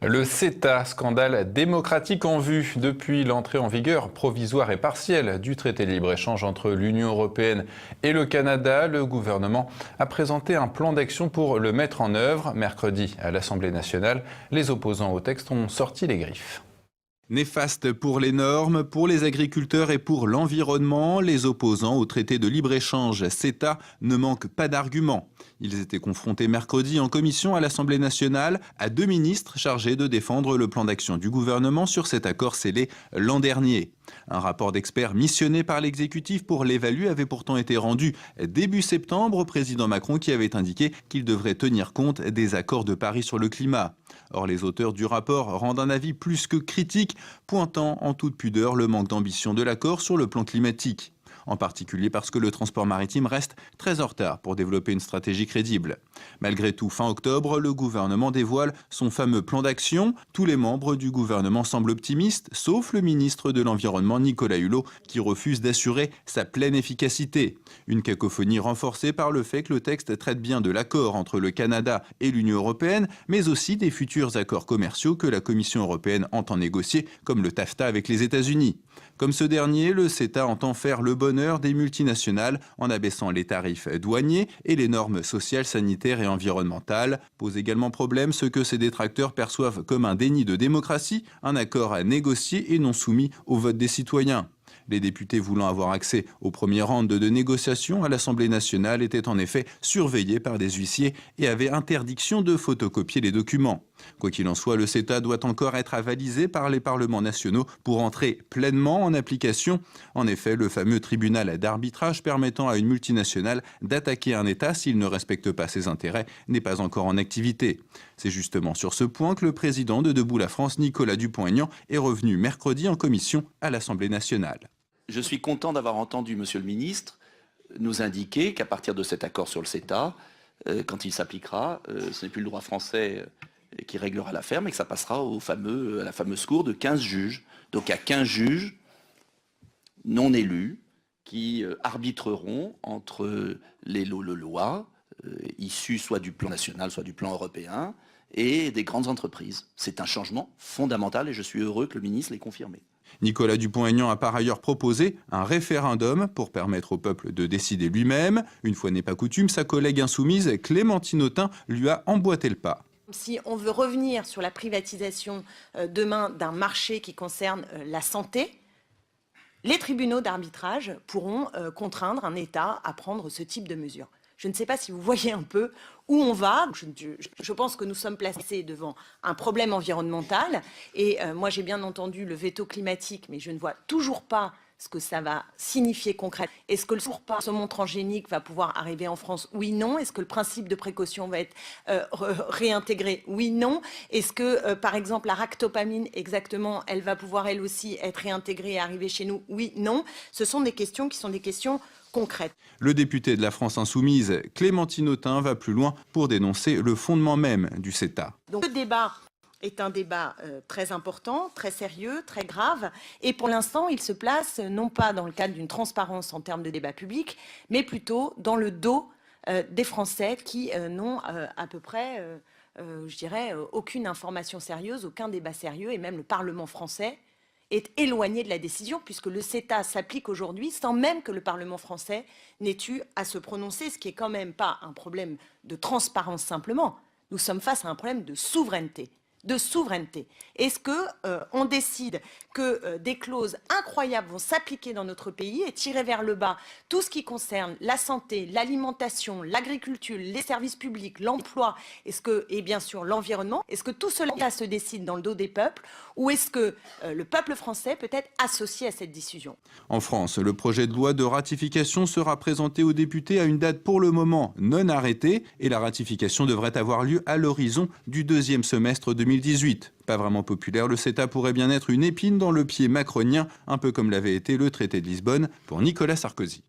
Le CETA, scandale démocratique en vue. Depuis l'entrée en vigueur provisoire et partielle du traité de libre-échange entre l'Union européenne et le Canada, le gouvernement a présenté un plan d'action pour le mettre en œuvre. Mercredi, à l'Assemblée nationale, les opposants au texte ont sorti les griffes. Néfaste pour les normes, pour les agriculteurs et pour l'environnement, les opposants au traité de libre-échange CETA ne manquent pas d'arguments. Ils étaient confrontés mercredi en commission à l'Assemblée nationale à deux ministres chargés de défendre le plan d'action du gouvernement sur cet accord scellé l'an dernier. Un rapport d'experts missionné par l'exécutif pour l'évaluer avait pourtant été rendu début septembre au président Macron qui avait indiqué qu'il devrait tenir compte des accords de Paris sur le climat. Or, les auteurs du rapport rendent un avis plus que critique, pointant en toute pudeur le manque d'ambition de l'accord sur le plan climatique. En particulier parce que le transport maritime reste très en retard pour développer une stratégie crédible. Malgré tout, fin octobre, le gouvernement dévoile son fameux plan d'action. Tous les membres du gouvernement semblent optimistes, sauf le ministre de l'Environnement Nicolas Hulot, qui refuse d'assurer sa pleine efficacité. Une cacophonie renforcée par le fait que le texte traite bien de l'accord entre le Canada et l'Union européenne, mais aussi des futurs accords commerciaux que la Commission européenne entend négocier, comme le TAFTA avec les États-Unis. Comme ce dernier, le CETA entend faire le bonheur des multinationales en abaissant les tarifs douaniers et les normes sociales, sanitaires et environnementales. Pose également problème ce que ses détracteurs perçoivent comme un déni de démocratie, un accord à négocier et non soumis au vote des citoyens. Les députés voulant avoir accès au premier round de négociations à l'Assemblée nationale étaient en effet surveillés par des huissiers et avaient interdiction de photocopier les documents. Quoi qu'il en soit, le CETA doit encore être avalisé par les parlements nationaux pour entrer pleinement en application. En effet, le fameux tribunal d'arbitrage permettant à une multinationale d'attaquer un État s'il ne respecte pas ses intérêts n'est pas encore en activité. C'est justement sur ce point que le président de Debout la France, Nicolas Dupont-Aignan, est revenu mercredi en commission à l'Assemblée nationale. Je suis content d'avoir entendu Monsieur le ministre nous indiquer qu'à partir de cet accord sur le CETA, quand il s'appliquera, ce n'est plus le droit français qui réglera l'affaire, mais que ça passera à la fameuse cour de 15 juges. Donc il y a 15 juges non élus qui arbitreront entre les lois issues soit du plan national, soit du plan européen, et des grandes entreprises. C'est un changement fondamental et je suis heureux que le ministre l'ait confirmé. Nicolas Dupont-Aignan a par ailleurs proposé un référendum pour permettre au peuple de décider lui-même. Une fois n'est pas coutume, sa collègue insoumise Clémentine Autain lui a emboîté le pas. Si on veut revenir sur la privatisation demain d'un marché qui concerne la santé, les tribunaux d'arbitrage pourront contraindre un État à prendre ce type de mesures. Je ne sais pas si vous voyez un peu où on va. Je pense que nous sommes placés devant un problème environnemental. Et moi, j'ai bien entendu le veto climatique, mais je ne vois toujours pas ce que ça va signifier concrètement. Est-ce que le saumon transgénique va pouvoir arriver en France? Oui, non. Est-ce que le principe de précaution va être réintégré? Oui, non. Est-ce que, par exemple, la ractopamine, exactement, elle va pouvoir, elle aussi, être réintégrée et arriver chez nous? Oui, non. Ce sont des questions qui sont des questions concrètes. Le député de la France Insoumise, Clémentine Autain, va plus loin pour dénoncer le fondement même du CETA. Donc, le débat est un débat très important, très sérieux, très grave. Et pour l'instant, il se place non pas dans le cadre d'une transparence en termes de débat public, mais plutôt dans le dos des Français qui n'ont à peu près, je dirais, aucune information sérieuse, aucun débat sérieux. Et même le Parlement français est éloigné de la décision, puisque le CETA s'applique aujourd'hui sans même que le Parlement français n'ait eu à se prononcer, ce qui est quand même pas un problème de transparence simplement. Nous sommes face à un problème de souveraineté. Est-ce qu'on décide que des clauses incroyables vont s'appliquer dans notre pays et tirer vers le bas tout ce qui concerne la santé, l'alimentation, l'agriculture, les services publics, l'emploi, et bien sûr l'environnement? Est-ce que tout cela se décide dans le dos des peuples ou est-ce que le peuple français peut être associé à cette décision? En France, le projet de loi de ratification sera présenté aux députés à une date pour le moment non arrêtée et la ratification devrait avoir lieu à l'horizon du deuxième semestre 2018. Pas vraiment populaire, le CETA pourrait bien être une épine dans le pied macronien, un peu comme l'avait été le traité de Lisbonne pour Nicolas Sarkozy.